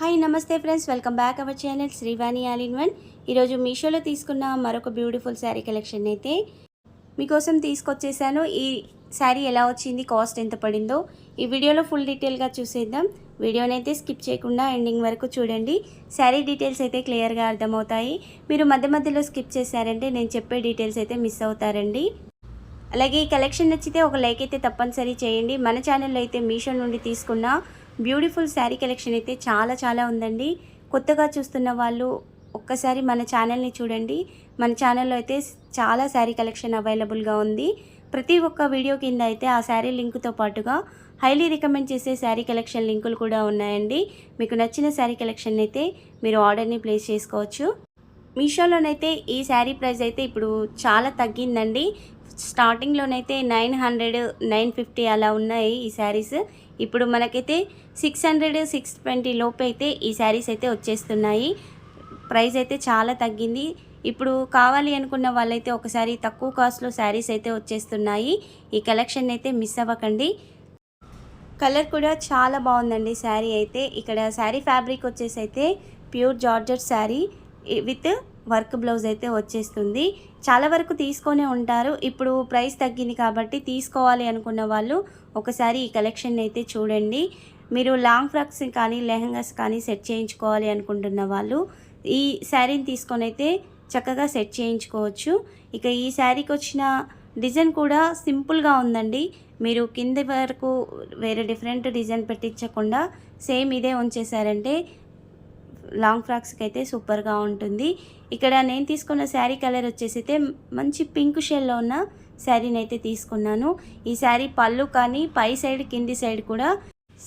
Hi నమస్తే friends, welcome back our channel Srivani all in one. ఈరోజు మీషోలో తీసుకున్న మరొక బ్యూటిఫుల్ శారీ కలెక్షన్ అయితే మీకోసం తీసుకొచ్చేసాను. ఈ శారీ ఎలా వచ్చింది, కాస్ట్ ఎంత పడిందో ఈ వీడియోలో ఫుల్ డీటెయిల్గా చూసేద్దాం. వీడియోని అయితే స్కిప్ చేయకుండా ఎండింగ్ వరకు చూడండి. శారీ డీటెయిల్స్ అయితే క్లియర్గా అర్థమవుతాయి. మీరు మధ్య మధ్యలో స్కిప్ చేశారంటే నేను చెప్పే డీటెయిల్స్ అయితే మిస్ అవుతారండి. అలాగే ఈ కలెక్షన్ నచ్చితే ఒక లైక్ అయితే తప్పనిసరి చేయండి. మన ఛానల్లో అయితే మీషో నుండి తీసుకున్న బ్యూటిఫుల్ శారీ కలెక్షన్ అయితే చాలా ఉందండి. కొత్తగా చూస్తున్న వాళ్ళు ఒక్కసారి మన ఛానల్ని చూడండి. మన ఛానల్లో అయితే చాలా శారీ కలెక్షన్ అవైలబుల్గా ఉంది. ప్రతి ఒక్క వీడియో కింద అయితే ఆ శారీ లింక్తో పాటుగా హైలీ రికమెండ్ చేసే శారీ కలెక్షన్ లింకులు కూడా ఉన్నాయండి. మీకు నచ్చిన శారీ కలెక్షన్ అయితే మీరు ఆర్డర్ని ప్లేస్ చేసుకోవచ్చు. మీషోలోనైతే ఈ శారీ ప్రైస్ అయితే ఇప్పుడు చాలా తగ్గిందండి. స్టార్టింగ్లోనైతే 900, 950 అలా ఉన్నాయి ఈ శారీస్. ఇప్పుడు మనకైతే 600, 620 లోపు అయితే ఈ శారీస్ అయితే వచ్చేస్తున్నాయి. ప్రైస్ అయితే చాలా తగ్గింది. ఇప్పుడు కావాలి అనుకున్న వాళ్ళైతే ఒకసారి తక్కువ కాస్ట్లో శారీస్ అయితే వచ్చేస్తున్నాయి. ఈ కలెక్షన్ అయితే మిస్ అవ్వకండి. కలర్ కూడా చాలా బాగుందండి శారీ అయితే. ఇక్కడ శారీ ఫ్యాబ్రిక్ వచ్చేసి అయితే pure georgette sari with work blouse అయితే వచ్చేస్తుంది. చాలా వరకు తీసుకొనే ఉంటారు. ఇప్పుడు ప్రైస్ తగ్గింది కాబట్టి తీసుకోవాలి అనుకున్న వాళ్ళు ఒకసారి ఈ కలెక్షన్ అయితే చూడండి. మీరు లాంగ్ ఫ్రాక్స్ కానీ లెహంగాస్ కానీ సెట్ చేయించుకోవాలి అనుకుంటున్న వాళ్ళు ఈ శారీని తీసుకొని అయితే చక్కగా సెట్ చేయించుకోవచ్చు. ఇక ఈ శారీకి వచ్చిన డిజైన్ కూడా సింపుల్గా ఉందండి. మీరు కింద వరకు వేరే డిఫరెంట్ డిజైన్ పెట్టించకుండా సేమ్ ఇదే ఉంచేసారంటే లాంగ్ ఫ్రాక్స్కి అయితే సూపర్గా ఉంటుంది. ఇక్కడ నేను తీసుకున్న శారీ కలర్ వచ్చేసి అయితే మంచి పింక్ షేడ్లో ఉన్న శారీని అయితే తీసుకున్నాను. ఈ శారీ పళ్ళు కానీ పై సైడ్ కింది సైడ్ కూడా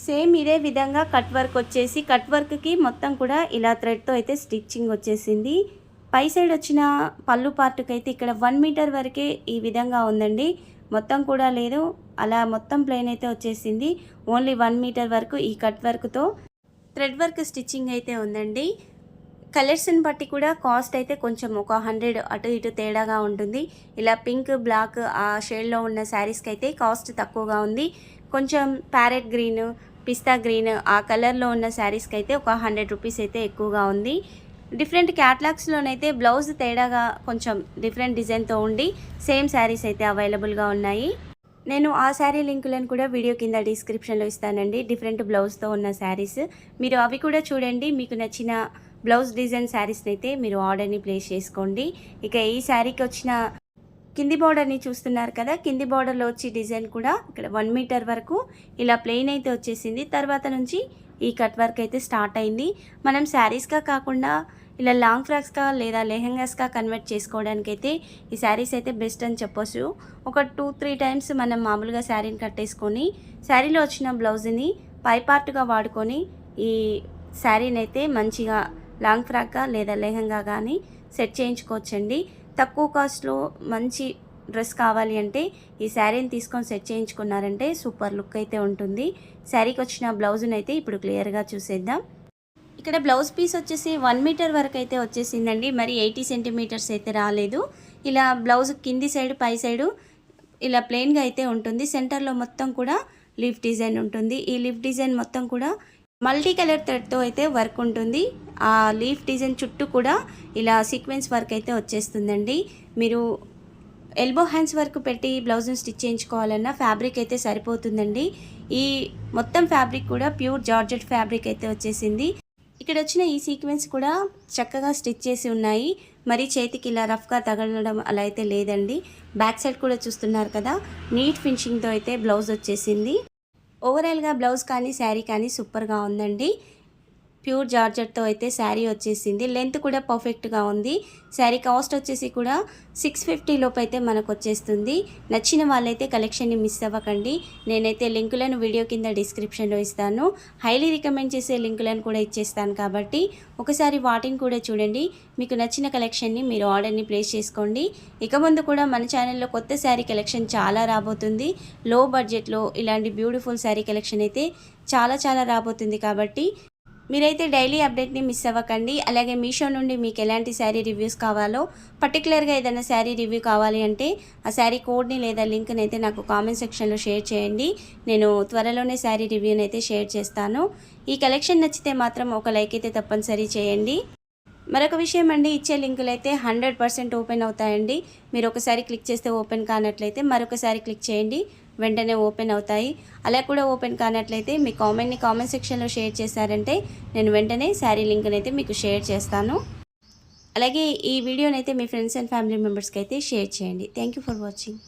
సేమ్ ఇదే విధంగా కట్ వర్క్ వచ్చేసి కట్ వర్క్కి మొత్తం కూడా ఇలా థ్రెడ్తో అయితే స్టిచ్చింగ్ వచ్చేసింది. పై సైడ్ వచ్చిన పళ్ళు పార్ట్కి అయితే ఇక్కడ 1 మీటర్ వరకే ఈ విధంగా ఉందండి. మొత్తం కూడా లేదు, అలా మొత్తం ప్లెయిన్ అయితే వచ్చేసింది. ఓన్లీ 1 మీటర్ వరకు ఈ కట్ వర్క్తో థ్రెడ్ వర్క్ స్టిచ్చింగ్ అయితే ఉందండి. కలర్స్ని బట్టి కూడా కాస్ట్ అయితే కొంచెం ఒక 100 అటు ఇటు తేడాగా ఉంటుంది. ఇలా పింక్ బ్లాక్ ఆ షేడ్లో ఉన్న శారీస్కి అయితే కాస్ట్ తక్కువగా ఉంది. కొంచెం ప్యారెట్ గ్రీన్, పిస్తా గ్రీన్ ఆ కలర్లో ఉన్న శారీస్కి అయితే ఒక 100 రూపీస్ అయితే ఎక్కువగా ఉంది. డిఫరెంట్ క్యాటలాగ్స్లోనైతే బ్లౌజ్ తేడాగా కొంచెం డిఫరెంట్ డిజైన్తో ఉండి సేమ్ శారీస్ అయితే అవైలబుల్గా ఉన్నాయి. నేను ఆ శారీ లింకులను కూడా వీడియో కింద డిస్క్రిప్షన్లో ఇస్తానండి. డిఫరెంట్ బ్లౌజ్తో ఉన్న శారీస్ మీరు అవి కూడా చూడండి. మీకు నచ్చిన బ్లౌజ్ డిజైన్ శారీస్ని అయితే మీరు ఆర్డర్ని ప్లేస్ చేసుకోండి. ఇక ఈ శారీకి వచ్చిన కింది బార్డర్ని చూస్తున్నారు కదా, కింది బార్డర్లో వచ్చి డిజైన్ కూడా ఇక్కడ 1 మీటర్ వరకు ఇలా ప్లెయిన్ అయితే వచ్చేసింది. తర్వాత నుంచి ఈ కట్ వర్క్ అయితే స్టార్ట్ అయింది. మనం శారీస్గా కాకుండా ఇలా లాంగ్ ఫ్రాక్స్గా లేదా లెహంగాస్గా కన్వర్ట్ చేసుకోవడానికి అయితే ఈ శారీస్ అయితే బెస్ట్ అని చెప్పొచ్చు. ఒక 2-3 టైమ్స్ మనం మామూలుగా శారీని కట్టేసుకొని శారీలో వచ్చిన బ్లౌజ్ని పై పార్ట్గా వాడుకొని ఈ శారీని అయితే మంచిగా లాంగ్ ఫ్రాక్గా లేదా లెహంగా కానీ సెట్ చేయించుకోవచ్చండి. తక్కువ కాస్ట్లో మంచి డ్రెస్ కావాలి అంటే ఈ శారీని తీసుకొని సెట్ చేయించుకున్నారంటే సూపర్ లుక్ అయితే ఉంటుంది. శారీకి వచ్చిన బ్లౌజ్ని అయితే ఇప్పుడు క్లియర్గా చూసేద్దాం. ఇక్కడ బ్లౌజ్ పీస్ వచ్చేసి 1 మీటర్ వరకు అయితే వచ్చేసిందండి. మరి 80 సెంటీమీటర్స్ అయితే రాలేదు. ఇలా బ్లౌజ్ కింది సైడ్ పై సైడు ఇలా ప్లెయిన్గా అయితే ఉంటుంది. సెంటర్లో మొత్తం కూడా లీఫ్ డిజైన్ ఉంటుంది. ఈ లీఫ్ డిజైన్ మొత్తం కూడా మల్టీ కలర్ థ్రెడ్తో అయితే వర్క్ ఉంటుంది. ఆ లీఫ్ డిజైన్ చుట్టూ కూడా ఇలా సీక్వెన్స్ వర్క్ అయితే వచ్చేస్తుందండి. మీరు ఎల్బో హ్యాండ్స్ వరకు పెట్టి బ్లౌజ్ని స్టిచ్ చేయించుకోవాలన్నా ఫ్యాబ్రిక్ అయితే సరిపోతుందండి. ఈ మొత్తం ఫ్యాబ్రిక్ కూడా ప్యూర్ జార్జెట్ ఫ్యాబ్రిక్ అయితే వచ్చేసింది. ఇక్కడ వచ్చిన ఈ సీక్వెన్స్ కూడా చక్కగా స్టిచ్ చేసి ఉన్నాయి. మరి చేతికి ఇలా రఫ్గా తగలడం అలా అయితే లేదండి. బ్యాక్ సైడ్ కూడా చూస్తున్నారు కదా, నీట్ ఫినిషింగ్తో అయితే బ్లౌజ్ వచ్చేసింది. ఓవరాల్గా బ్లౌజ్ కానీ శారీ కానీ సూపర్గా ఉందండి. ప్యూర్ జార్జెట్తో అయితే శారీ వచ్చేసింది. లెంత్ కూడా పర్ఫెక్ట్గా ఉంది. శారీ కాస్ట్ వచ్చేసి కూడా 650 లోపు అయితే మనకు వచ్చేస్తుంది. నచ్చిన వాళ్ళైతే కలెక్షన్ని మిస్ అవ్వకండి. నేనైతే లింకులను వీడియో కింద డిస్క్రిప్షన్లో ఇస్తాను. హైలీ రికమెండ్ చేసే లింకులను కూడా ఇచ్చేస్తాను కాబట్టి ఒకసారి వాటిని కూడా చూడండి. మీకు నచ్చిన కలెక్షన్ని మీరు ఆర్డర్ని ప్లేస్ చేసుకోండి. ఇక ముందు కూడా మన ఛానల్లో కొత్త శారీ కలెక్షన్ చాలా రాబోతుంది. లో బడ్జెట్లో ఇలాంటి బ్యూటిఫుల్ శారీ కలెక్షన్ అయితే చాలా రాబోతుంది కాబట్టి మీరైతే డైలీ అప్డేట్ని మిస్ అవ్వకండి. అలాగే మీషో నుండి మీకు ఎలాంటి శారీ రివ్యూస్ కావాలో, పర్టికులర్గా ఏదైనా శారీ రివ్యూ కావాలి అంటే ఆ శారీ కోడ్ని లేదా లింక్ని అయితే నాకు కామెంట్ సెక్షన్లో షేర్ చేయండి. నేను త్వరలోనే శారీ రివ్యూని అయితే షేర్ చేస్తాను. ఈ కలెక్షన్ నచ్చితే మాత్రం ఒక లైక్ అయితే తప్పనిసరి చేయండి. మరొక విషయం అండి, ఇచ్చే లింకులు అయితే 100% ఓపెన్ అవుతాయండి. మీరు ఒకసారి క్లిక్ చేస్తే ఓపెన్ కానట్లయితే మరొకసారి క్లిక్ చేయండి, వెంటనే ఓపెన్ అవుతాయి. అలా కూడా ఓపెన్ కానట్లయితే మీ కామెంట్ సెక్షన్లో షేర్ చేశారంటే నేను వెంటనే శారీ లింక్ని అయితే మీకు షేర్ చేస్తాను. అలాగే ఈ వీడియోనైతే మీ ఫ్రెండ్స్ అండ్ ఫ్యామిలీ మెంబర్స్కి అయితే షేర్ చేయండి. Thank you for watching.